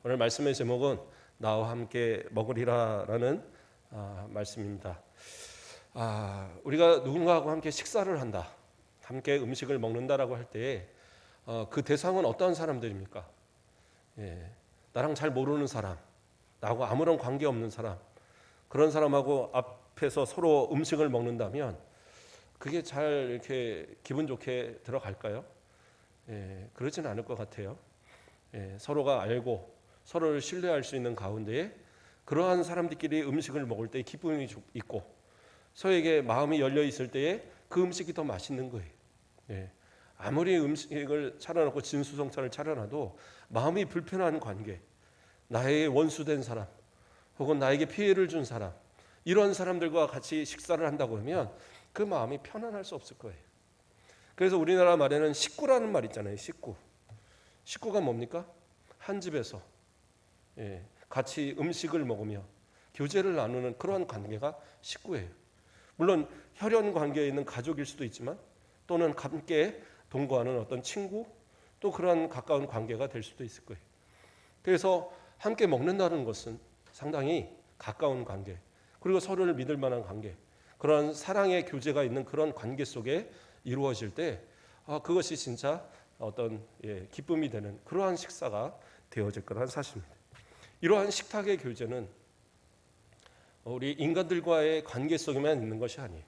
오늘 말씀의 제목은 나와 함께 먹으리라라는 말씀입니다. 우리가 누군가하고 함께 식사를 한다, 함께 음식을 먹는다라고 할 때 그 대상은 어떤 사람들입니까? 나랑 잘 모르는 사람, 나하고 아무런 관계 없는 사람, 그런 사람하고 앞에서 서로 음식을 먹는다면 그게 잘 이렇게 기분 좋게 들어갈까요? 그러진 않을 것 같아요. 서로가 알고 서로를 신뢰할 수 있는 가운데에 그러한 사람들끼리 음식을 먹을 때 기쁨이 있고 서로에게 마음이 열려 있을 때에 그 음식이 더 맛있는 거예요. 아무리 음식을 차려놓고 진수성찬을 차려놔도 마음이 불편한 관계, 나의 원수된 사람 혹은 나에게 피해를 준 사람, 이런 사람들과 같이 식사를 한다고 하면 그 마음이 편안할 수 없을 거예요. 그래서 우리나라 말에는 식구라는 말 있잖아요. 식구가 뭡니까? 한 집에서 같이 음식을 먹으며 교제를 나누는 그러한 관계가 식구예요. 물론 혈연 관계에 있는 가족일 수도 있지만 또는 함께 동거하는 어떤 친구, 또 그러한 가까운 관계가 될 수도 있을 거예요. 그래서 함께 먹는다는 것은 상당히 가까운 관계, 그리고 서로를 믿을 만한 관계, 그런 사랑의 교제가 있는 그런 관계 속에 이루어질 때 그것이 진짜 어떤 기쁨이 되는 그러한 식사가 되어질 거란 사실입니다. 이러한 식탁의 교제는 우리 인간들과의 관계 속에만 있는 것이 아니에요.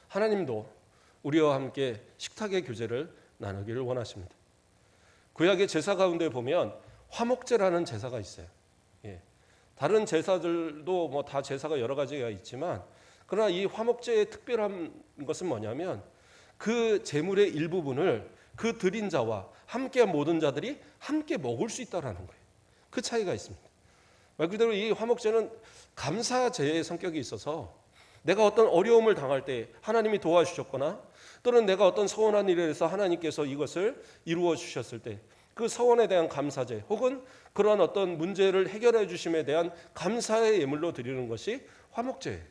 하나님도 우리와 함께 식탁의 교제를 나누기를 원하십니다. 구약의 제사 가운데 보면 화목제라는 제사가 있어요. 다른 제사들도 뭐 다 제사가 여러 가지가 있지만 그러나 이 화목제의 특별한 것은 뭐냐면 그 제물의 일부분을 그 드린 자와 함께한 모든 자들이 함께 먹을 수 있다라는 거예요. 그 차이가 있습니다. 말 그대로 이 화목제는 감사제의 성격이 있어서 내가 어떤 어려움을 당할 때 하나님이 도와주셨거나 또는 내가 어떤 서원한 일에 대해서 하나님께서 이것을 이루어 주셨을 때 그 서원에 대한 감사제 혹은 그러한 어떤 문제를 해결해 주심에 대한 감사의 예물로 드리는 것이 화목제예요.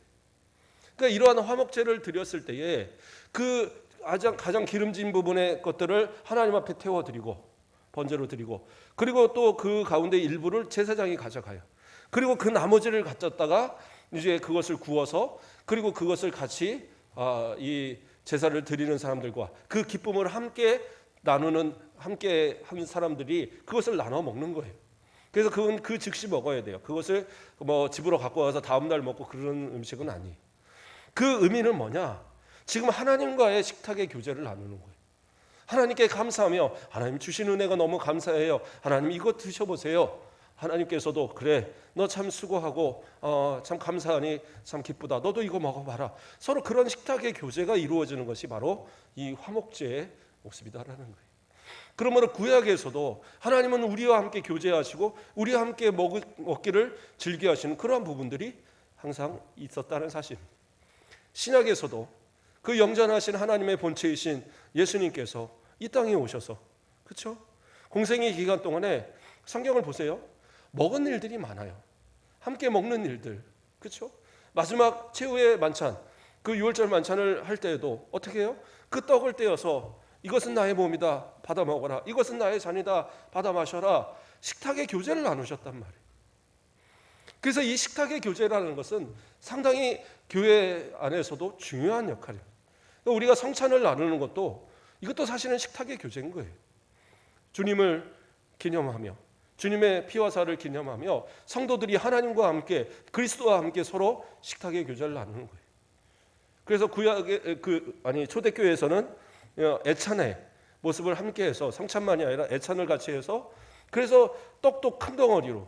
그러니까 이러한 화목제를 드렸을 때에 그 가장 기름진 부분의 것들을 하나님 앞에 태워드리고 번제로 드리고, 그리고 또 그 가운데 일부를 제사장이 가져가요. 그리고 그 나머지를 가졌다가 이제 그것을 구워서 그리고 그것을 같이 이 제사를 드리는 사람들과 그 기쁨을 함께 나누는, 함께 한 사람들이 그것을 나눠 먹는 거예요. 그래서 그건 그 즉시 먹어야 돼요. 그것을 뭐 집으로 갖고 와서 다음 날 먹고 그런 음식은 아니에요. 그 의미는 뭐냐? 지금 하나님과의 식탁의 교제를 나누는 거예요. 하나님께 감사하며 하나님 주신 은혜가 너무 감사해요. 하나님 이거 드셔보세요. 하나님께서도 그래 너 참 수고하고 참 감사하니 참 기쁘다. 너도 이거 먹어봐라. 서로 그런 식탁의 교제가 이루어지는 것이 바로 이 화목제의 모습이다라는 거예요. 그러므로 구약에서도 하나님은 우리와 함께 교제하시고 우리와 함께 먹기를 즐겨하시는 그러한 부분들이 항상 있었다는 사실입니다. 신약에서도 그 영전하신 하나님의 본체이신 예수님께서 이 땅에 오셔서, 그렇죠? 공생의 기간 동안에 성경을 보세요. 먹은 일들이 많아요. 함께 먹는 일들, 그렇죠? 마지막 최후의 만찬, 그 유월절 만찬을 할 때에도 어떻게 해요? 그 떡을 떼어서 이것은 나의 몸이다, 받아 먹어라. 이것은 나의 잔이다, 받아 마셔라. 식탁의 교제를 나누셨단 말이에요. 그래서 이 식탁의 교제라는 것은 상당히 교회 안에서도 중요한 역할이에요. 우리가 성찬을 나누는 것도 이것도 사실은 식탁의 교제인 거예요. 주님을 기념하며 주님의 피와 살을 기념하며 성도들이 하나님과 함께 그리스도와 함께 서로 식탁의 교제를 나누는 거예요. 그래서 구약의 초대교회에서는 애찬의 모습을 함께해서 성찬만이 아니라 애찬을 같이 해서 그래서 떡도 큰 덩어리로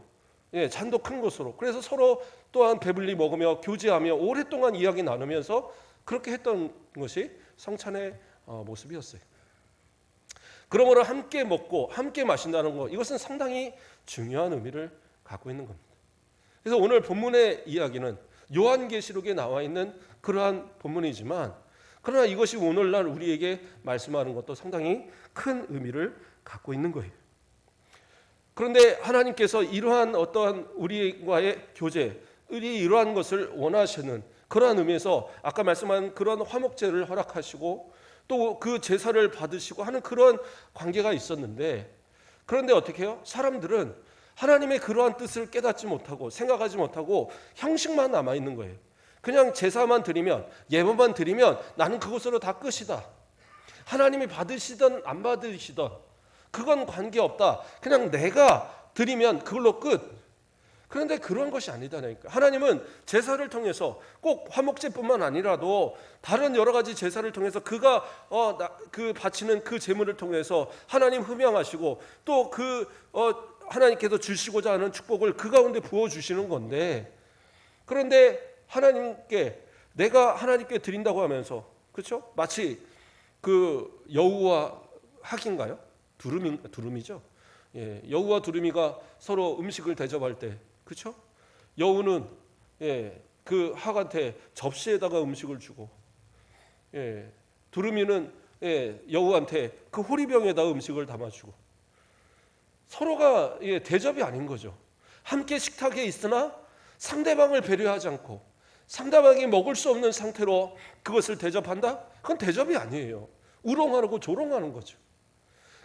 잔도 큰 것으로 그래서 서로 또한 배불리 먹으며 교제하며 오랫동안 이야기 나누면서 그렇게 했던 것이 성찬의 모습이었어요. 그러므로 함께 먹고 함께 마신다는 것, 이것은 상당히 중요한 의미를 갖고 있는 겁니다. 그래서 오늘 본문의 이야기는 요한계시록에 나와 있는 그러한 본문이지만 그러나 이것이 오늘날 우리에게 말씀하는 것도 상당히 큰 의미를 갖고 있는 거예요. 그런데 하나님께서 이러한 어떠한 우리와의 교제, 이러한 것을 원하시는 그러한 의미에서 아까 말씀한 그런 화목제를 허락하시고 또 그 제사를 받으시고 하는 그런 관계가 있었는데, 그런데 어떻게 해요? 사람들은 하나님의 그러한 뜻을 깨닫지 못하고 생각하지 못하고 형식만 남아 있는 거예요. 그냥 제사만 드리면, 예배만 드리면 나는 그것으로 다 끝이다. 하나님이 받으시든 안 받으시든 그건 관계없다. 그냥 내가 드리면 그걸로 끝. 그런데 그런 것이 아니다니까. 하나님은 제사를 통해서 꼭 화목제뿐만 아니라도 다른 여러 가지 제사를 통해서 그가 그 바치는 그 제물을 통해서 하나님 흠양하시고 또 하나님께서 주시고자 하는 축복을 그 가운데 부어 주시는 건데, 그런데 하나님께 내가 하나님께 드린다고 하면서, 그렇죠? 마치 그 여우와 학인가요? 두루미죠. 예, 여우와 두루미가 서로 음식을 대접할 때, 그렇죠? 여우는 그 학한테 접시에다가 음식을 주고, 두루미는 여우한테 그 호리병에다 음식을 담아주고, 서로가 대접이 아닌 거죠. 함께 식탁에 있으나 상대방을 배려하지 않고 상대방이 먹을 수 없는 상태로 그것을 대접한다? 그건 대접이 아니에요. 우롱하고 조롱하는 거죠.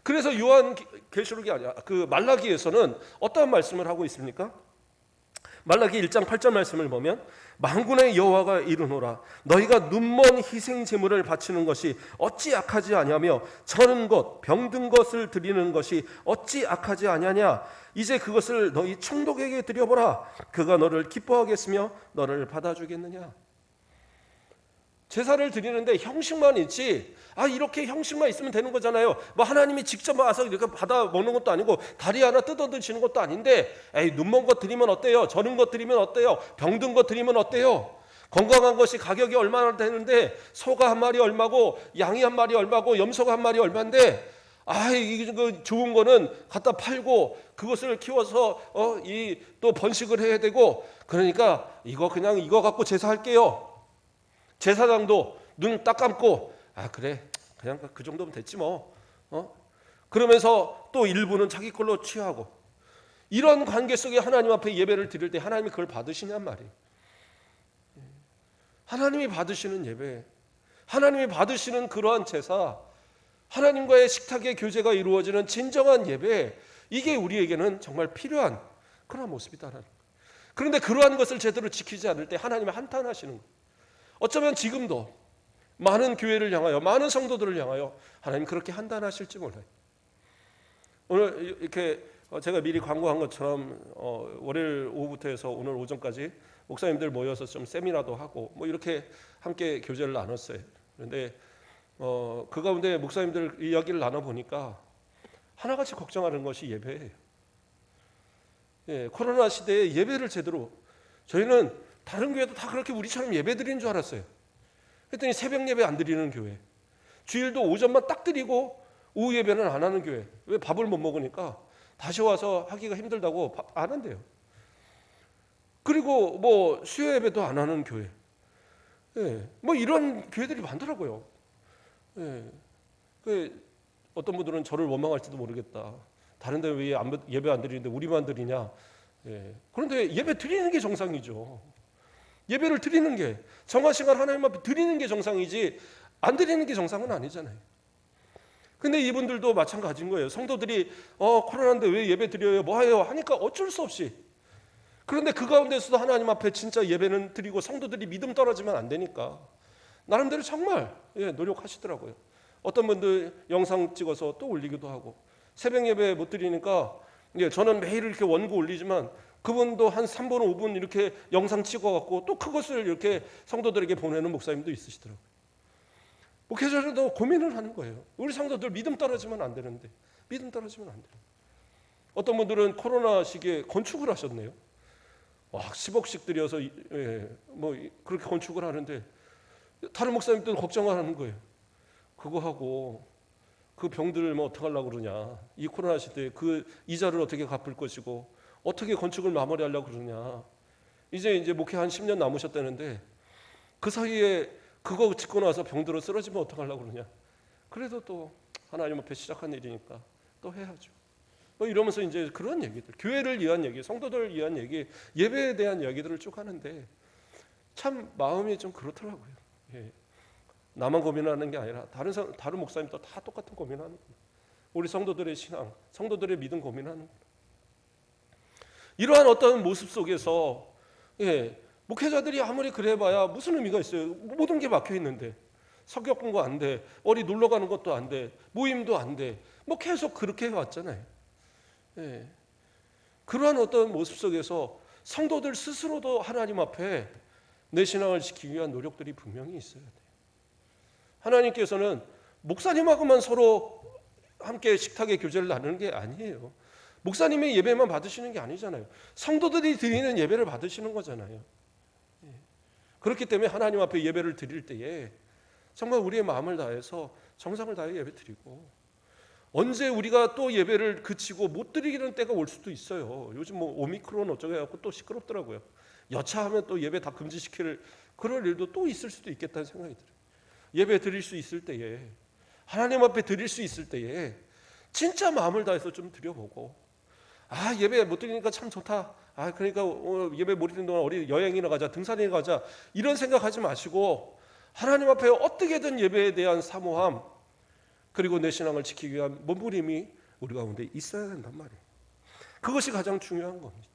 그래서 요한계시록이 아니야, 그 말라기에서는 어떤 말씀을 하고 있습니까? 말라기 1장 8절 말씀을 보면 만군의 여호와가 이르노라 너희가 눈먼 희생 제물을 바치는 것이 어찌 악하지 아니하며 저는 것 병든 것을 드리는 것이 어찌 악하지 아니하냐 이제 그것을 너희 총독에게 드려보라 그가 너를 기뻐하겠으며 너를 받아주겠느냐. 제사를 드리는데 형식만 있지, 이렇게 형식만 있으면 되는 거잖아요. 뭐 하나님이 직접 와서 이렇게 받아 먹는 것도 아니고 다리 하나 뜯어 드시는 것도 아닌데, 눈먼 것 드리면 어때요? 저는 것 드리면 어때요? 병든 것 드리면 어때요? 건강한 것이 가격이 얼마나 되는데 소가 한 마리 얼마고 양이 한 마리 얼마고 염소가 한 마리 얼마인데, 이거 좋은 거는 갖다 팔고 그것을 키워서 또 번식을 해야 되고, 그러니까 이거 그냥 이거 갖고 제사할게요. 제사장도 눈 딱 감고 그래 그냥 그 정도면 됐지 뭐, 그러면서 또 일부는 자기 걸로 취하고, 이런 관계 속에 하나님 앞에 예배를 드릴 때 하나님이 그걸 받으시냔 말이에요. 하나님이 받으시는 예배, 하나님이 받으시는 그러한 제사, 하나님과의 식탁의 교제가 이루어지는 진정한 예배, 이게 우리에게는 정말 필요한 그런 모습이다. 그런데 그러한 것을 제대로 지키지 않을 때 하나님이 한탄하시는 거예요. 어쩌면 지금도 많은 교회를 향하여, 많은 성도들을 향하여 하나님 그렇게 한탄하실지 몰라요. 오늘 이렇게 제가 미리 광고한 것처럼 월요일 오후부터 해서 오늘 오전까지 목사님들 모여서 좀 세미나도 하고 뭐 이렇게 함께 교제를 나눴어요. 그런데 그 가운데 목사님들 이야기를 나눠보니까 하나같이 걱정하는 것이 예배예요. 코로나 시대에 예배를 제대로, 저희는 다른 교회도 다 그렇게 우리처럼 예배 드리는 줄 알았어요. 그랬더니 새벽 예배 안 드리는 교회, 주일도 오전만 딱 드리고 오후 예배는 안 하는 교회. 왜? 밥을 못 먹으니까 다시 와서 하기가 힘들다고 안 한대요. 그리고 뭐 수요 예배도 안 하는 교회, 뭐 이런 교회들이 많더라고요. 어떤 분들은 저를 원망할지도 모르겠다. 다른 데 왜 예배 안 드리는데 우리만 드리냐. 그런데 예배 드리는 게 정상이죠. 예배를 드리는 게, 정한 시간 하나님 앞에 드리는 게 정상이지 안 드리는 게 정상은 아니잖아요. 근데 이분들도 마찬가지인 거예요. 성도들이 코로나인데 왜 예배 드려요? 뭐 해요? 하니까 어쩔 수 없이. 그런데 그 가운데서도 하나님 앞에 진짜 예배는 드리고 성도들이 믿음 떨어지면 안 되니까 나름대로 정말 노력하시더라고요. 어떤 분들 영상 찍어서 또 올리기도 하고, 새벽 예배 못 드리니까 저는 매일 이렇게 원고 올리지만 그분도 한 3분 5분 이렇게 영상 찍어갖고 또 그것을 이렇게 성도들에게 보내는 목사님도 있으시더라고요. 목회자들도 고민을 하는 거예요. 우리 성도들 믿음 떨어지면 안 되는데, 믿음 떨어지면 안 돼요. 어떤 분들은 코로나 시기에 건축을 하셨네요. 10억씩 들여서 뭐 그렇게 건축을 하는데 다른 목사님들은 걱정을 하는 거예요. 그거 하고 그 병들 뭐 어떻게 하려고 그러냐, 이 코로나 시대에 그 이자를 어떻게 갚을 것이고 어떻게 건축을 마무리하려고 그러냐. 이제 목회 한 10년 남으셨다는데 그 사이에 그거 짓고 나서 병들어 쓰러지면 어떡하려고 그러냐. 그래도 또 하나님 앞에 시작한 일이니까 또 해야죠. 뭐 이러면서 이제 그런 얘기들, 교회를 위한 얘기, 성도들을 위한 얘기, 예배에 대한 이야기들을 쭉 하는데 참 마음이 좀 그렇더라고요. 나만 고민하는 게 아니라 다른 목사님도 다 똑같은 고민하는 거예요. 우리 성도들의 신앙, 성도들의 믿음 고민하는 거예요. 이러한 어떤 모습 속에서 목회자들이 아무리 그래봐야 무슨 의미가 있어요? 모든 게 막혀 있는데 성경 공부 안 돼, 어디 놀러 가는 것도 안 돼, 모임도 안 돼, 뭐 계속 그렇게 해왔잖아요. 그러한 어떤 모습 속에서 성도들 스스로도 하나님 앞에 내 신앙을 지키기 위한 노력들이 분명히 있어야 돼요. 하나님께서는 목사님하고만 서로 함께 식탁의 교제를 나누는 게 아니에요. 목사님의 예배만 받으시는 게 아니잖아요. 성도들이 드리는 예배를 받으시는 거잖아요. 그렇기 때문에 하나님 앞에 예배를 드릴 때에 정말 우리의 마음을 다해서 정성을 다해 예배 드리고, 언제 우리가 또 예배를 그치고 못 드리는 때가 올 수도 있어요. 요즘 뭐 오미크론 어쩌고 해갖고 또 시끄럽더라고요. 여차하면 또 예배 다 금지시킬 그럴 일도 또 있을 수도 있겠다는 생각이 들어요. 예배 드릴 수 있을 때에, 하나님 앞에 드릴 수 있을 때에 진짜 마음을 다해서 좀 드려보고, 예배 못 드리니까 참 좋다, 그러니까 예배 못 드리는 동안 어디 여행이나 가자, 등산이나 가자, 이런 생각하지 마시고 하나님 앞에 어떻게든 예배에 대한 사모함, 그리고 내 신앙을 지키기 위한 몸부림이 우리 가운데 있어야 된단 말이에요. 그것이 가장 중요한 겁니다.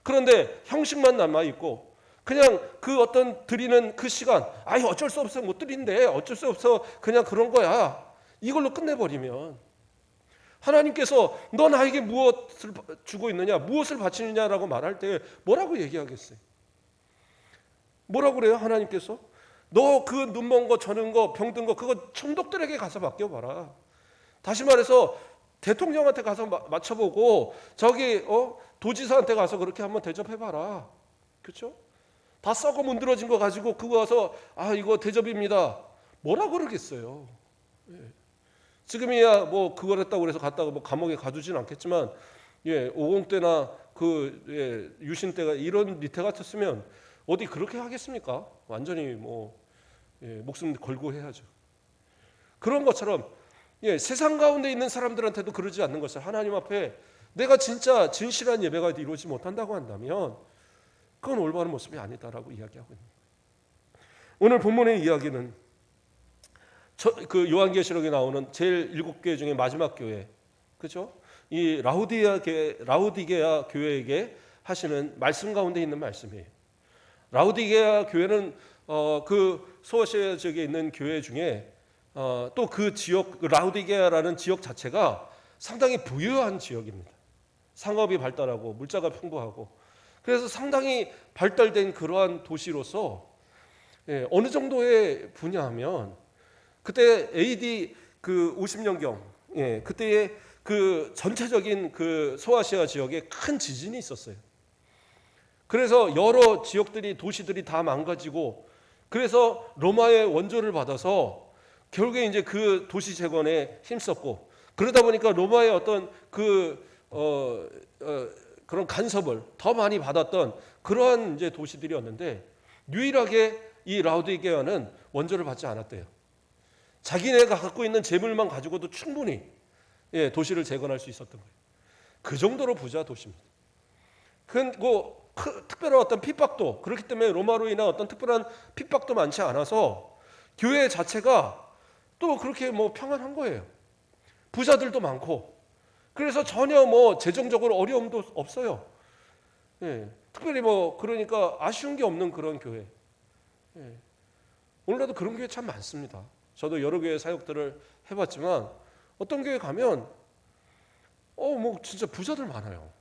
그런데 형식만 남아있고 그냥 그 어떤 드리는 그 시간, 어쩔 수 없어 못 드린대, 어쩔 수 없어 그냥 그런 거야, 이걸로 끝내버리면 하나님께서 너 나에게 무엇을 주고 있느냐, 무엇을 바치느냐라고 말할 때 뭐라고 얘기하겠어요? 뭐라고 그래요? 하나님께서 너 그 눈먼 거, 저는 거, 병든 거, 그거 총독들에게 가서 맡겨봐라. 다시 말해서 대통령한테 가서 맞춰보고, 저기 도지사한테 가서 그렇게 한번 대접해봐라. 그렇죠? 다 썩어 문드러진 거 가지고 그거 와서 이거 대접입니다, 뭐라 그러겠어요? 지금이야 뭐 그걸 했다고 그래서 갔다가 뭐 감옥에 가두진 않겠지만, 50 때나 유신 때가 이런 리태 같았으면 어디 그렇게 하겠습니까? 완전히 목숨 걸고 해야죠. 그런 것처럼 세상 가운데 있는 사람들한테도 그러지 않는 것을, 하나님 앞에 내가 진짜 진실한 예배가 이루어지지 못한다고 한다면 그건 올바른 모습이 아니다라고 이야기하고 있는 거예요. 오늘 본문의 이야기는 그 요한계시록에 나오는 제일 7개 중에 마지막 교회, 그렇죠? 이 라우디게아 교회에게 하시는 말씀 가운데 있는 말씀이에요. 라우디게아 교회는 그 소아시아 지역에 있는 교회 중에 또 그 지역, 라우디게아라는 지역 자체가 상당히 부유한 지역입니다. 상업이 발달하고 물자가 풍부하고, 그래서 상당히 발달된 그러한 도시로서 어느 정도의 분야하면, 그때 AD 그 50년경, 그때의 그 전체적인 그 소아시아 지역에 큰 지진이 있었어요. 그래서 여러 지역들이, 도시들이 다 망가지고, 그래서 로마의 원조를 받아서 결국에 이제 그 도시 재건에 힘썼고, 그러다 보니까 로마의 어떤 그런 간섭을 더 많이 받았던 그러한 이제 도시들이었는데, 유일하게 이 라우디게아는 원조를 받지 않았대요. 자기네가 갖고 있는 재물만 가지고도 충분히 도시를 재건할 수 있었던 거예요. 그 정도로 부자 도시입니다. 그리고 특별한 어떤 핍박도, 그렇기 때문에 로마로 인한 어떤 특별한 핍박도 많지 않아서 교회 자체가 또 그렇게 평안한 거예요. 부자들도 많고, 그래서 전혀 재정적으로 어려움도 없어요. 특별히 그러니까 아쉬운 게 없는 그런 교회. 오늘날도 그런 교회 참 많습니다. 저도 여러 교회 사역들을 해봤지만 어떤 교회 가면 진짜 부자들 많아요.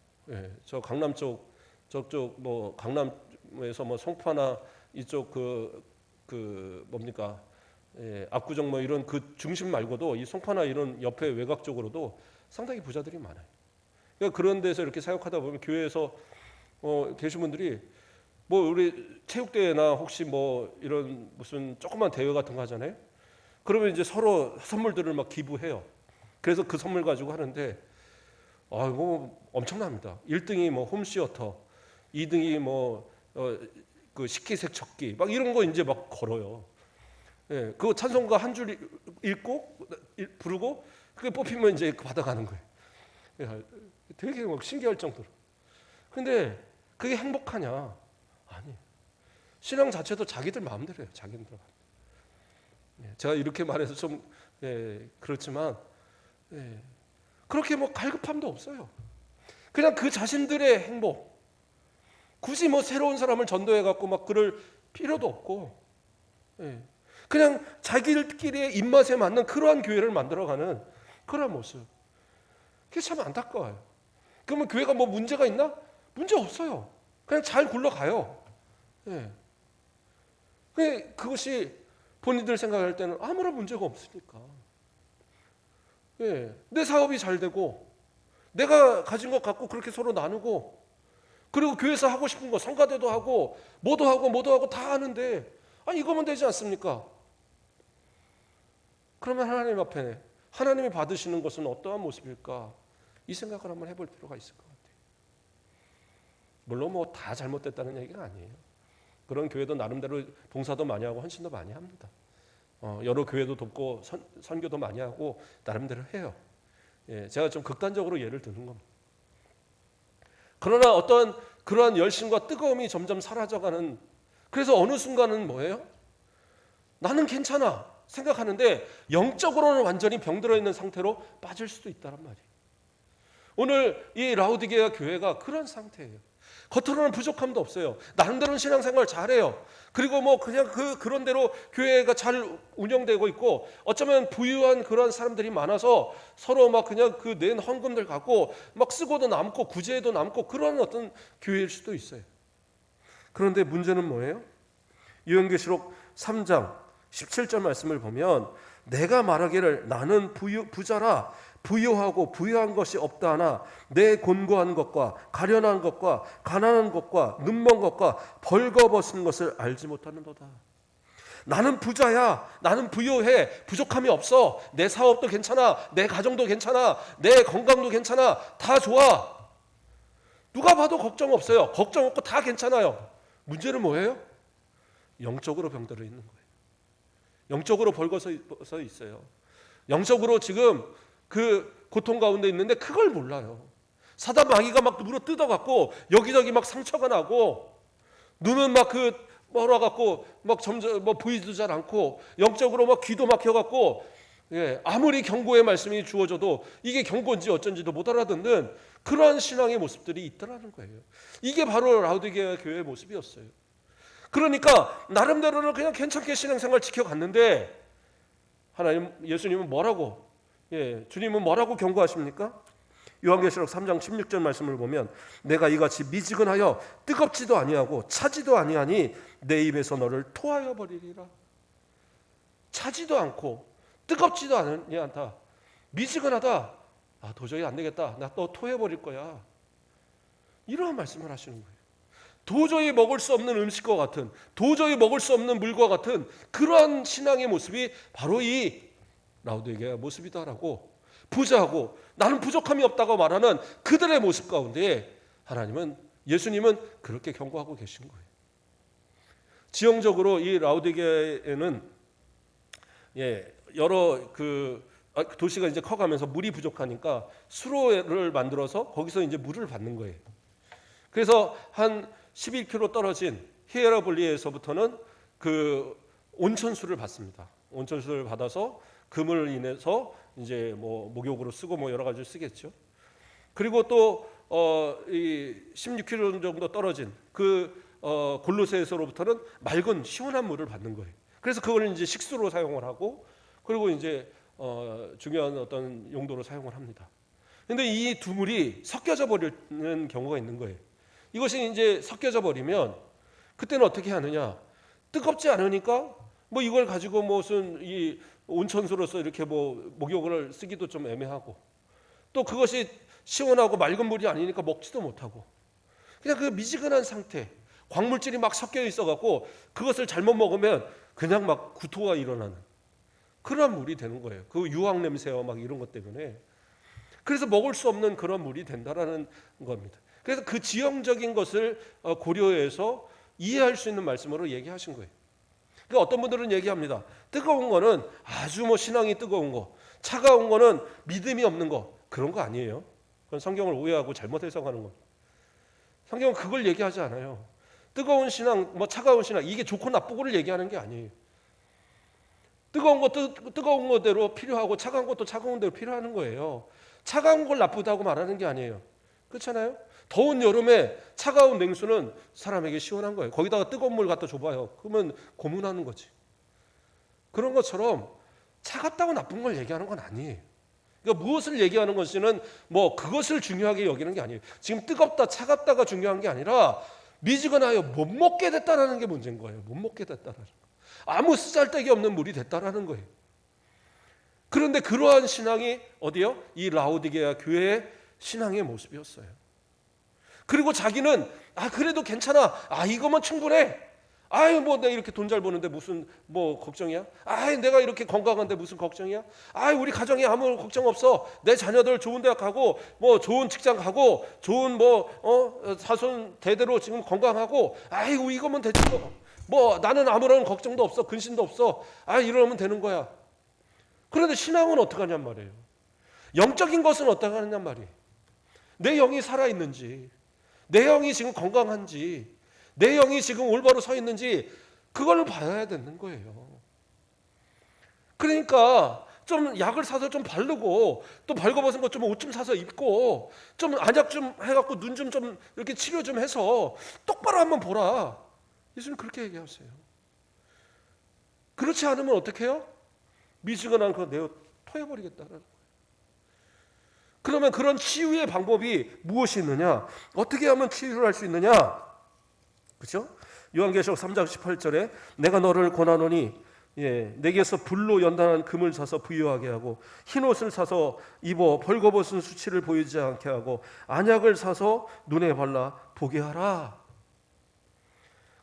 저 강남 쪽, 저쪽 강남에서 송파나 이쪽 뭡니까, 압구정 이런 그 중심 말고도 이 송파나 이런 옆에 외곽 쪽으로도 상당히 부자들이 많아요. 그러니까 그런 데서 이렇게 사역하다 보면 교회에서 계신 분들이 우리 체육대회나 혹시 이런 무슨 조그만 대회 같은 거 하잖아요. 그러면 이제 서로 선물들을 막 기부해요. 그래서 그 선물 가지고 하는데 엄청납니다. 1등이 홈시어터, 2등이 그 식기세척 척기 이런 거 이제 막 걸어요. 그 찬송가 한 줄 읽고 부르고 그게 뽑히면 이제 받아가는 거예요. 되게 신기할 정도로. 근데 그게 행복하냐? 아니. 신앙 자체도 자기들 마음대로 해요. 자기들. 제가 이렇게 말해서 좀 그렇지만 그렇게 갈급함도 없어요. 그냥 그 자신들의 행복, 굳이 뭐 새로운 사람을 전도해 갖고 막 그럴 필요도 없고, 예. 그냥 자기들끼리의 입맛에 맞는 그러한 교회를 만들어가는 그런 모습. 그게 참 안타까워요. 그러면 교회가 뭐 문제가 있나? 문제 없어요. 그냥 잘 굴러가요. 예. 그것이 본인들 생각할 때는 아무런 문제가 없으니까. 예. 내 사업이 잘 되고, 내가 가진 것 갖고 그렇게 서로 나누고, 그리고 교회에서 하고 싶은 거 성가대도 하고 뭐도 하고 다 하는데, 이거면 되지 않습니까? 그러면 하나님 앞에 하나님이 받으시는 것은 어떠한 모습일까? 이 생각을 한번 해볼 필요가 있을 것 같아요. 물론 뭐 다 잘못됐다는 얘기가 아니에요. 그런 교회도 나름대로 봉사도 많이 하고 헌신도 많이 합니다. 여러 교회도 돕고 선교도 많이 하고 나름대로 해요. 예, 제가 좀 극단적으로 예를 드는 겁니다. 그러나 어떤 그러한 열심과 뜨거움이 점점 사라져가는, 그래서 어느 순간은 뭐예요? 나는 괜찮아 생각하는데 영적으로는 완전히 병들어 있는 상태로 빠질 수도 있다는 말이에요. 오늘 이 라오디게아 교회가 그런 상태예요. 겉으로는 부족함도 없어요. 나름대로는 신앙생활 잘해요. 그리고 뭐 그냥 그런 대로 교회가 잘 운영되고 있고, 어쩌면 부유한 그런 사람들이 많아서 서로 막 그냥 그 낸 헌금들 갖고 막 쓰고도 남고 구제에도 남고 그런 어떤 교회일 수도 있어요. 그런데 문제는 뭐예요? 요한계시록 3장 17절 말씀을 보면, 내가 말하기를 나는 부자라 부유하고 부유한 것이 없다 하나 내 곤고한 것과 가련한 것과 가난한 것과 눈먼 것과 벌거벗은 것을 알지 못하는도다. 나는 부자야, 나는 부유해, 부족함이 없어, 내 사업도 괜찮아, 내 가정도 괜찮아, 내 건강도 괜찮아, 다 좋아, 누가 봐도 걱정 없어요. 걱정 없고 다 괜찮아요. 문제는 뭐예요? 영적으로 병들어 있는 거예요. 영적으로 벌거서 있어요. 영적으로 지금 그 고통 가운데 있는데 그걸 몰라요. 사단 마귀가 막 물어 뜯어갖고 여기저기 막 상처가 나고, 눈은 막 멀어갖고 막 점점 뭐 보이지도 잘 않고, 영적으로 막 귀도 막혀갖고, 예, 아무리 경고의 말씀이 주어져도 이게 경고인지 어쩐지도 못 알아듣는 그러한 신앙의 모습들이 있더라는 거예요. 이게 바로 라오디게아 교회의 모습이었어요. 그러니까 나름대로는 그냥 괜찮게 신앙생활 지켜갔는데, 예수님은 뭐라고, 주님은 뭐라고 경고하십니까? 요한계시록 3장 16절 말씀을 보면, 내가 이같이 미지근하여 뜨겁지도 아니하고 차지도 아니하니 내 입에서 너를 토하여 버리리라. 차지도 않고 뜨겁지도 않다, 미지근하다, 도저히 안 되겠다, 나 또 토해 버릴 거야, 이러한 말씀을 하시는 거예요. 도저히 먹을 수 없는 음식과 같은, 도저히 먹을 수 없는 물과 같은 그러한 신앙의 모습이 바로 이 라오디게아 모습이다라고, 부자하고 나는 부족함이 없다고 말하는 그들의 모습 가운데 예수님은 그렇게 경고하고 계신 거예요. 지형적으로 이 라오디게아에는 여러 도시가 이제 커가면서 물이 부족하니까 수로를 만들어서 거기서 이제 물을 받는 거예요. 그래서 한 11km 떨어진 히에라볼리에서부터는 그 온천수를 받습니다. 온천수를 받아서 금을 인해서 이제 뭐 목욕으로 쓰고 뭐 여러 가지를 쓰겠죠. 그리고 또 이 16km 정도 떨어진 골로새에서로부터는 맑은 시원한 물을 받는 거예요. 그래서 그걸 이제 식수로 사용을 하고, 그리고 이제 중요한 어떤 용도로 사용을 합니다. 그런데 이 두 물이 섞여져 버리는 경우가 있는 거예요. 이것이 이제 섞여져 버리면 그때는 어떻게 하느냐? 뜨겁지 않으니까 뭐 이걸 가지고 무슨 이 온천수로서 이렇게 뭐 목욕을 쓰기도 좀 애매하고, 또 그것이 시원하고 맑은 물이 아니니까 먹지도 못하고, 그냥 그 미지근한 상태, 광물질이 막 섞여 있어갖고 그것을 잘못 먹으면 그냥 막 구토가 일어나는 그런 물이 되는 거예요. 그 유황 냄새와 막 이런 것 때문에. 그래서 먹을 수 없는 그런 물이 된다라는 겁니다. 그래서 그 지형적인 것을 고려해서 이해할 수 있는 말씀으로 얘기하신 거예요. 그러니까 어떤 분들은 얘기합니다. 뜨거운 거는 아주 뭐 신앙이 뜨거운 거, 차가운 거는 믿음이 없는 거, 그런 거 아니에요. 그건 성경을 오해하고 잘못 해석하는 겁니다. 성경은 그걸 얘기하지 않아요. 뜨거운 신앙, 뭐 차가운 신앙, 이게 좋고 나쁘고를 얘기하는 게 아니에요. 뜨거운 것도 뜨거운 거대로 필요하고 차가운 것도 차가운 대로 필요하는 거예요. 차가운 걸 나쁘다고 말하는 게 아니에요. 그렇잖아요. 더운 여름에 차가운 냉수는 사람에게 시원한 거예요. 거기다가 뜨거운 물 갖다 줘봐요. 그러면 고문하는 거지. 그런 것처럼 차갑다고 나쁜 걸 얘기하는 건 아니에요. 그러니까 무엇을 얘기하는 것이는 뭐 그것을 중요하게 여기는 게 아니에요. 지금 뜨겁다 차갑다가 중요한 게 아니라 미지근하여 못 먹게 됐다라는 게 문제인 거예요. 못 먹게 됐다라는 거. 아무 쓰잘데기 없는 물이 됐다라는 거예요. 그런데 그러한 신앙이 어디요? 이 라오디게아 교회의 신앙의 모습이었어요. 그리고 자기는 그래도 괜찮아. 이거면 충분해. 아유 뭐 내가 이렇게 돈 잘 버는데 무슨 뭐 걱정이야? 내가 이렇게 건강한데 무슨 걱정이야? 우리 가정에 아무 걱정 없어. 내 자녀들 좋은 대학 가고 뭐 좋은 직장 가고 좋은 자손 대대로 지금 건강하고 아이고 이거면 되지 뭐 나는 아무런 걱정도 없어. 근심도 없어. 이러면 되는 거야. 그런데 신앙은 어떻게 하냔 말이에요. 영적인 것은 어떻게 하느냐 말이에요. 내 영이 살아있는지, 내 영이 지금 건강한지, 내 영이 지금 올바로 서 있는지 그걸 봐야 되는 거예요. 그러니까 좀 약을 사서 좀 바르고 또 벌거벗은 것 좀 옷 좀 사서 입고 좀 안약 좀 해갖고 눈 좀 이렇게 치료 좀 해서 똑바로 한번 보라. 예수님 그렇게 얘기하세요. 그렇지 않으면 어떻게 해요? 미지근한 그거 내어 토해버리겠다는 거예요. 그러면 그런 치유의 방법이 무엇이 있느냐? 어떻게 하면 치유를 할 수 있느냐? 그렇죠? 요한계시록 3장 18절에 내가 너를 권하노니 내게서 불로 연단한 금을 사서 부유하게 하고 흰옷을 사서 입어 벌거벗은 수치를 보이지 않게 하고 안약을 사서 눈에 발라 보게 하라.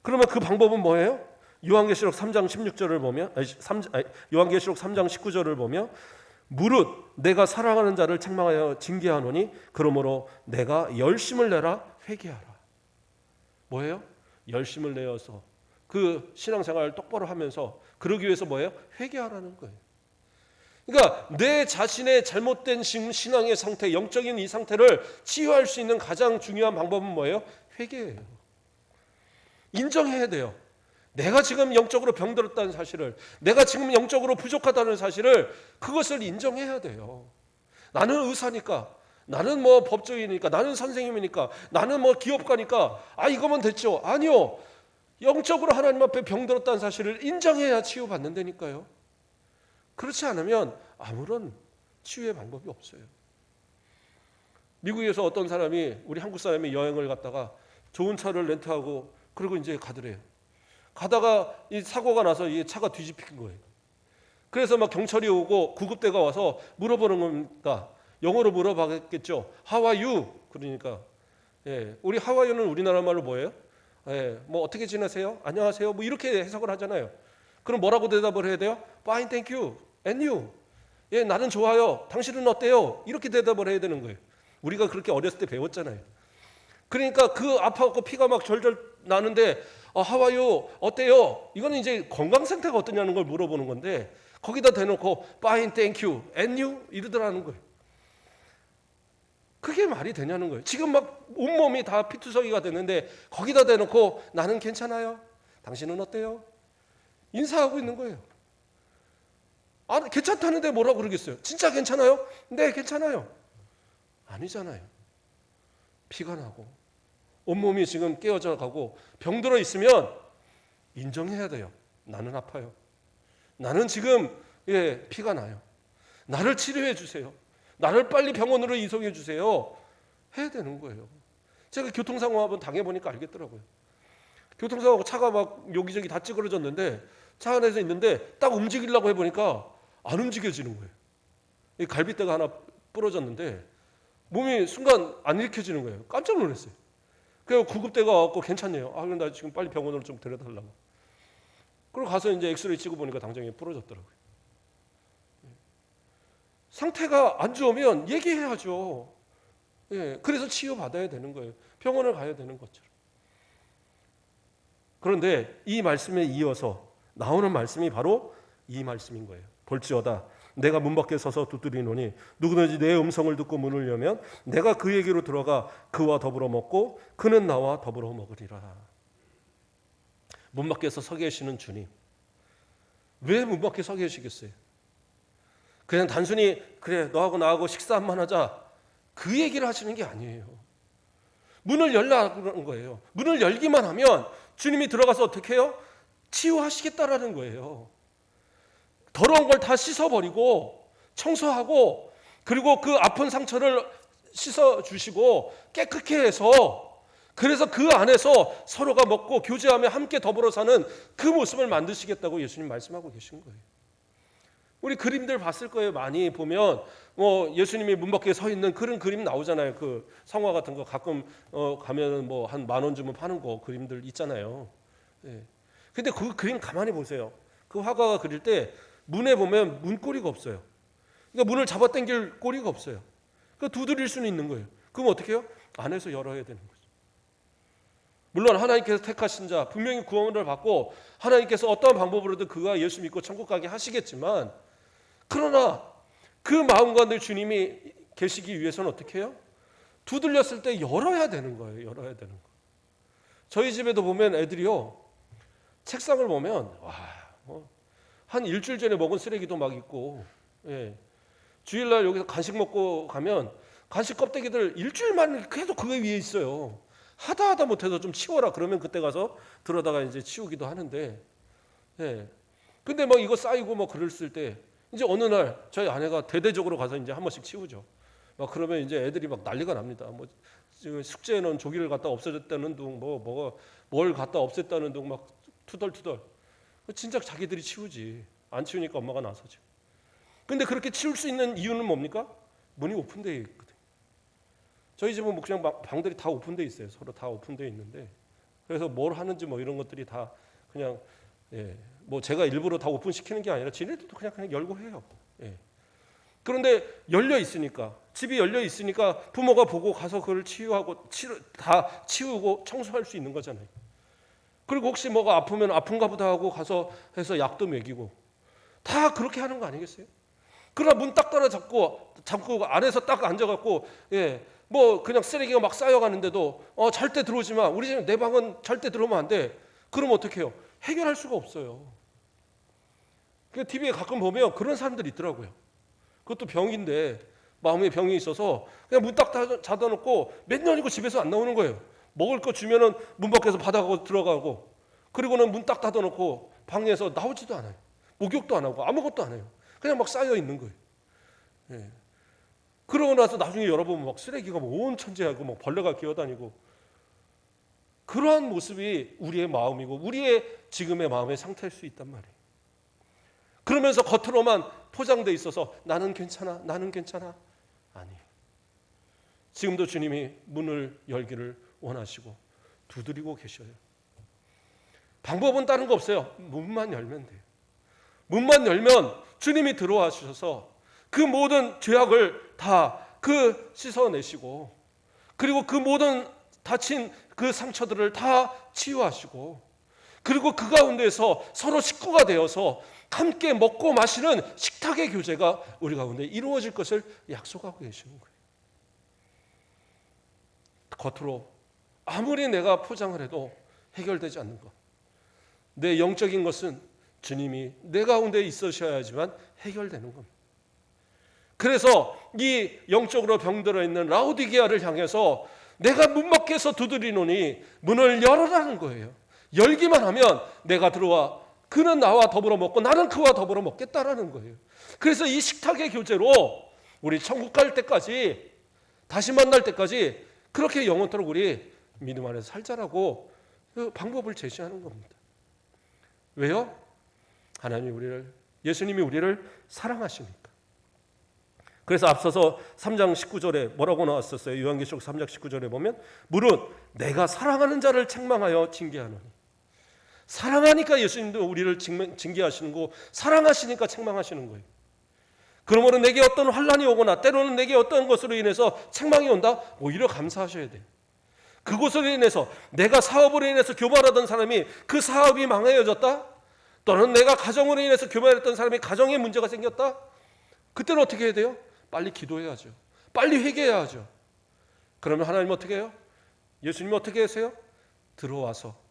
그러면 그 방법은 뭐예요? 요한계시록 3장 16절을 보면 요한계시록 3장 19절을 보면 무릇 내가 사랑하는 자를 책망하여 징계하노니 그러므로 내가 열심을 내라 회개하라. 뭐예요? 열심을 내어서 그 신앙생활을 똑바로 하면서 그러기 위해서 뭐예요? 회개하라는 거예요. 그러니까 내 자신의 잘못된 신앙의 상태, 영적인 이 상태를 치유할 수 있는 가장 중요한 방법은 뭐예요? 회개예요. 인정해야 돼요. 내가 지금 영적으로 병들었다는 사실을, 내가 지금 영적으로 부족하다는 사실을 그것을 인정해야 돼요. 나는 의사니까, 나는 뭐 법조인이니까, 나는 선생님이니까, 나는 뭐 기업가니까 이거면 됐죠. 아니요. 영적으로 하나님 앞에 병들었다는 사실을 인정해야 치유받는다니까요. 그렇지 않으면 아무런 치유의 방법이 없어요. 미국에서 어떤 사람이 우리 한국 사람이 여행을 갔다가 좋은 차를 렌트하고 그리고 이제 가더래요. 가다가 이 사고가 나서 이 차가 뒤집힌 거예요. 그래서 막 경찰이 오고 구급대가 와서 물어보는 겁니다. 영어로 물어봤겠죠. How are you? 그러니까 우리 How are you는 우리나라 말로 뭐예요? 뭐 어떻게 지내세요? 안녕하세요. 뭐 이렇게 해석을 하잖아요. 그럼 뭐라고 대답을 해야 돼요? Fine, thank you. And you? 나는 좋아요. 당신은 어때요? 이렇게 대답을 해야 되는 거예요. 우리가 그렇게 어렸을 때 배웠잖아요. 그러니까 그 아파갖고 피가 막 절절 나는데 How are you? 어때요? 이거는 이제 건강 상태가 어떠냐는 걸 물어보는 건데 거기다 대놓고 Fine, thank you. And you? 이러더라는 거예요. 그게 말이 되냐는 거예요. 지금 막 온몸이 다 피투성이가 됐는데 거기다 대놓고 나는 괜찮아요. 당신은 어때요? 인사하고 있는 거예요. 괜찮다는데 뭐라고 그러겠어요? 진짜 괜찮아요? 네, 괜찮아요. 아니잖아요. 피가 나고 온몸이 지금 깨어져 가고 병들어 있으면 인정해야 돼요. 나는 아파요. 나는 지금 피가 나요. 나를 치료해 주세요. 나를 빨리 병원으로 이송해 주세요. 해야 되는 거예요. 제가 교통사고 한번 당해보니까 알겠더라고요. 교통사고 차가 막 여기저기 다 찌그러졌는데 차 안에서 있는데 딱 움직이려고 해보니까 안 움직여지는 거예요. 이 갈비뼈가 하나 부러졌는데 몸이 순간 안 일으켜지는 거예요. 깜짝 놀랐어요. 그래서 구급대가 와서 괜찮네요. 그럼 나 지금 빨리 병원으로 좀 데려달라고. 그리고 가서 이제 엑스레이 찍어 보니까 당장에 부러졌더라고요. 상태가 안 좋으면 얘기해야죠. 그래서 치유받아야 되는 거예요. 병원을 가야 되는 것처럼. 그런데 이 말씀에 이어서 나오는 말씀이 바로 이 말씀인 거예요. 볼지어다 내가 문 밖에 서서 두드리노니 누구든지 내 음성을 듣고 문을 열면 내가 그에게로 들어가 그와 더불어 먹고 그는 나와 더불어 먹으리라. 문 밖에서 서 계시는 주님. 왜 문 밖에 서 계시겠어요? 그냥 단순히 그래 너하고 나하고 식사 한번 하자 그 얘기를 하시는 게 아니에요. 문을 열라는 거예요. 문을 열기만 하면 주님이 들어가서 어떻게 해요? 치유하시겠다라는 거예요. 더러운 걸 다 씻어버리고 청소하고, 그리고 그 아픈 상처를 씻어주시고 깨끗게 해서, 그래서 그 안에서 서로가 먹고 교제하며 함께 더불어 사는 그 모습을 만드시겠다고 예수님 말씀하고 계신 거예요. 우리 그림들 봤을 거예요. 많이 보면 예수님이 문 밖에 서 있는 그런 그림 나오잖아요. 그 성화 같은 거 가끔 가면 뭐 한 10,000원 주면 파는 거 그림들 있잖아요. 예. 근데 그 그림 가만히 보세요. 그 화가가 그릴 때 문에 보면 문고리가 없어요. 그러니까 문을 잡아당길 고리가 없어요. 그러니까 두드릴 수는 있는 거예요. 그럼 어떻게 해요? 안에서 열어야 되는 거죠. 물론 하나님께서 택하신 자, 분명히 구원을 받고 하나님께서 어떠한 방법으로든 그가 예수 믿고 천국 가게 하시겠지만, 그러나 그 마음 가운데 주님이 계시기 위해서는 어떻게 해요? 두들렸을 때 열어야 되는 거예요. 열어야 되는 거. 저희 집에도 보면 애들이요, 책상을 보면 한 일주일 전에 먹은 쓰레기도 막 있고, 예. 주일날 여기서 간식 먹고 가면 간식 껍데기들 일주일만 계속 그 위에 있어요. 하다 못해서 좀 치워라 그러면 그때 가서 들어다가 이제 치우기도 하는데, 예. 근데 막 이거 쌓이고 뭐 그랬을 때 이제 어느 날 저희 아내가 대대적으로 가서 이제 한 번씩 치우죠. 막 그러면 이제 애들이 막 난리가 납니다. 뭐 숙제에는 조기를 갖다 없애줬다는 둥, 뭘 갖다 없앴다는 둥 막 투덜투덜. 진짜 자기들이 치우지. 안 치우니까 엄마가 나서죠. 근데 그렇게 치울 수 있는 이유는 뭡니까? 문이 오픈되어 있거든요. 저희 집은 뭐 그냥 방들이 다 오픈되어 있어요. 서로 다 오픈되어 있는데, 그래서 뭘 하는지 뭐 이런 것들이 다 그냥, 예, 뭐 제가 일부러 다 오픈시키는 게 아니라 지네들도 그냥 열고 해요. 예. 그런데 열려 있으니까, 집이 열려 있으니까 부모가 보고 가서 그걸 다 치우고 청소할 수 있는 거잖아요. 그리고 혹시 뭐가 아프면 아픈가 보다 하고 가서 해서 약도 먹이고 다 그렇게 하는 거 아니겠어요? 그러나 문 딱 따라잡고 안에서 딱 앉아갖고, 예, 뭐 그냥 쓰레기가 막 쌓여가는데도 절대 들어오지 마. 우리 집 내 방은 절대 들어오면 안 돼. 그러면 어떻게 해요? 해결할 수가 없어요. 그 TV에 가끔 보면 그런 사람들이 있더라고요. 그것도 병인데, 마음에 병이 있어서 그냥 문 딱 닫아놓고 몇 년이고 집에서 안 나오는 거예요. 먹을 거 주면은 문 밖에서 받아가고 들어가고, 그리고는 문 딱 닫아놓고 방에서 나오지도 않아요. 목욕도 안 하고 아무것도 안 해요. 그냥 막 쌓여 있는 거예요. 예. 그러고 나서 나중에 열어보면 막 쓰레기가 온 천재하고 막 벌레가 기어다니고, 그러한 모습이 우리의 마음이고 우리의 지금의 마음의 상태일 수 있단 말이에요. 그러면서 겉으로만 포장돼 있어서 나는 괜찮아, 나는 괜찮아. 아니에요. 지금도 주님이 문을 열기를 원하시고 두드리고 계셔요. 방법은 다른 거 없어요. 문만 열면 돼요. 문만 열면 주님이 들어와 주셔서 그 모든 죄악을 다 씻어내시고, 그리고 그 모든 다친 그 상처들을 다 치유하시고, 그리고 그 가운데서 서로 식구가 되어서 함께 먹고 마시는 식탁의 교제가 우리 가운데 이루어질 것을 약속하고 계시는 거예요. 겉으로 아무리 내가 포장을 해도 해결되지 않는 것, 내 영적인 것은 주님이 내 가운데 있으셔야지만 해결되는 겁니다. 그래서 이 영적으로 병들어 있는 라오디게아를 향해서 내가 문 밖에서 두드리노니 문을 열어라는 거예요. 열기만 하면 내가 들어와 그는 나와 더불어 먹고 나는 그와 더불어 먹겠다라는 거예요. 그래서 이 식탁의 교제로 우리 천국 갈 때까지, 다시 만날 때까지 그렇게 영원토록 우리 믿음 안에서 살자라고 그 방법을 제시하는 겁니다. 왜요? 예수님이 우리를 사랑하시니까. 그래서 앞서서 3장 19절에 뭐라고 나왔었어요? 요한계시록 3장 19절에 보면 무릇 내가 사랑하는 자를 책망하여 징계하노니. 사랑하니까 예수님도 우리를 징계하시는 거고, 사랑하시니까 책망하시는 거예요. 그러므로 내게 어떤 환난이 오거나 때로는 내게 어떤 것으로 인해서 책망이 온다, 오히려 감사하셔야 돼요. 그것으로 인해서 내가 사업으로 인해서 교만하던 사람이 그 사업이 망해졌다, 또는 내가 가정으로 인해서 교만했던 사람이 가정에 문제가 생겼다, 그때는 어떻게 해야 돼요? 빨리 기도해야죠. 빨리 회개해야죠. 그러면 하나님 어떻게 해요? 예수님이 어떻게 하세요? 들어와서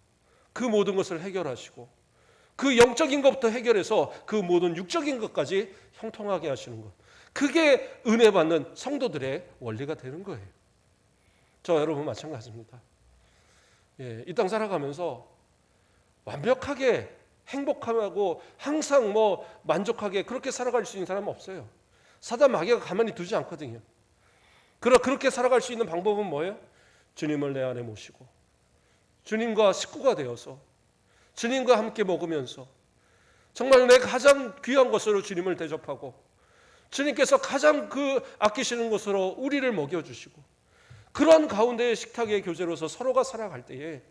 그 모든 것을 해결하시고, 그 영적인 것부터 해결해서 그 모든 육적인 것까지 형통하게 하시는 것, 그게 은혜 받는 성도들의 원리가 되는 거예요. 저 여러분 마찬가지입니다. 예, 이 땅 살아가면서 완벽하게 행복하고 항상 만족하게 그렇게 살아갈 수 있는 사람은 없어요. 사단 마귀가 가만히 두지 않거든요. 그렇게 살아갈 수 있는 방법은 뭐예요? 주님을 내 안에 모시고 주님과 식구가 되어서 주님과 함께 먹으면서 정말 내 가장 귀한 것으로 주님을 대접하고 주님께서 가장 아끼시는 것으로 우리를 먹여주시고 그러한 가운데의 식탁의 교제로서 서로가 살아갈 때에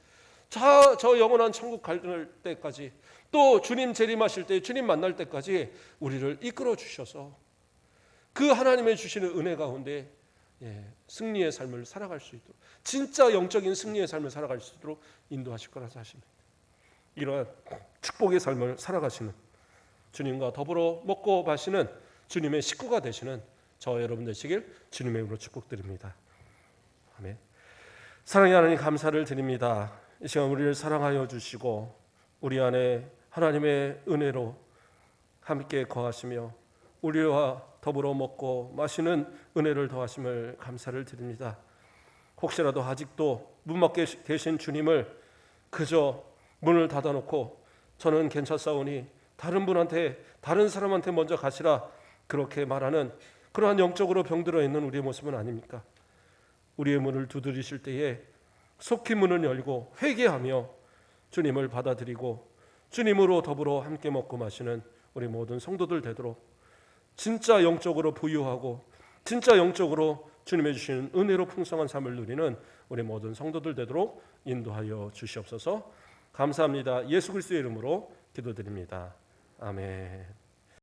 저 영원한 천국 갈 때까지 또 주님 재림하실 때 주님 만날 때까지 우리를 이끌어 주셔서 그 하나님의 주시는 은혜 가운데 승리의 삶을 살아갈 수 있도록 진짜 영적인 승리의 삶을 살아갈 수 있도록 인도하실 거라 사실입니다. 이러한 축복의 삶을 살아가시는 주님과 더불어 먹고 마시는 주님의 식구가 되시는 저 여러분 되시길 주님의 이름으로 축복드립니다. 아멘. 사랑의 하나님 감사를 드립니다. 이 시간 우리를 사랑하여 주시고 우리 안에 하나님의 은혜로 함께 거하시며 우리와 더불어 먹고 마시는 은혜를 더하심을 감사를 드립니다. 혹시라도 아직도 문 밖에 계신 주님을 그저 문을 닫아놓고 저는 괜찮사오니 다른 사람한테 먼저 가시라 그렇게 말하는 그러한 영적으로 병들어 있는 우리의 모습은 아닙니까? 우리의 문을 두드리실 때에 속히 문을 열고 회개하며 주님을 받아들이고 주님으로 더불어 함께 먹고 마시는 우리 모든 성도들 되도록 진짜 영적으로 부유하고 진짜 영적으로 주님의 주시는 은혜로 풍성한 삶을 누리는 우리 모든 성도들 되도록 인도하여 주시옵소서. 감사합니다. 예수 그리스도의 이름으로 기도드립니다. 아멘.